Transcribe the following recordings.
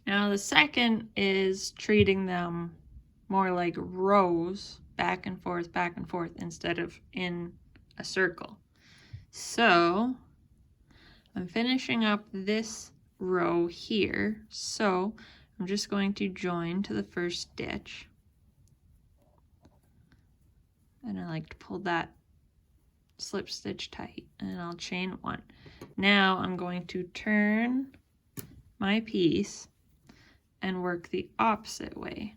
Now the second is treating them more like rows, back and forth, instead of in a circle. So I'm finishing up this row here, so I'm just going to join to the first stitch, and I like to pull that slip stitch tight, and I'll chain one. Now I'm going to turn my piece and work the opposite way.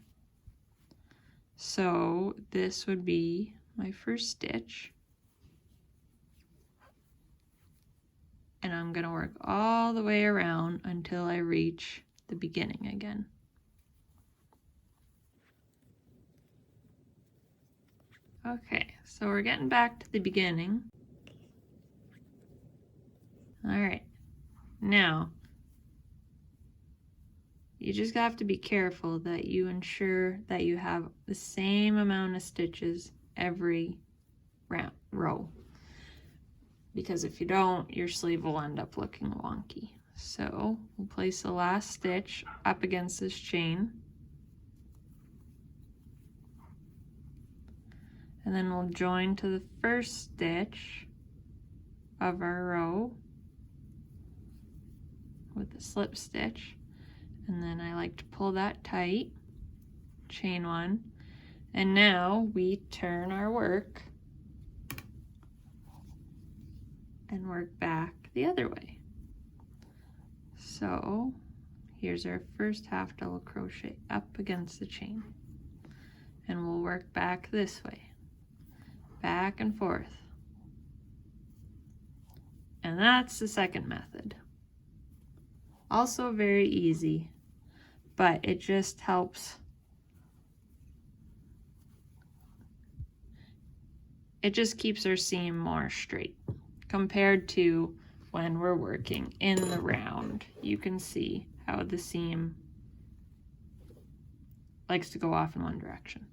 So this would be my first stitch, and I'm going to work all the way around until I reach the beginning again. Okay, so we're getting back to the beginning. All right, now you just have to be careful that you ensure that you have the same amount of stitches every row, because if you don't, your sleeve will end up looking wonky. So we'll place the last stitch up against this chain, and then we'll join to the first stitch of our row with the slip stitch, and then I like to pull that tight, chain one, and now we turn our work and work back the other way. So here's our first half double crochet up against the chain, and we'll work back this way, back and forth. And that's the second method. Also very easy, but it just helps. It just keeps our seam more straight compared to when we're working in the round. You can see how the seam likes to go off in one direction.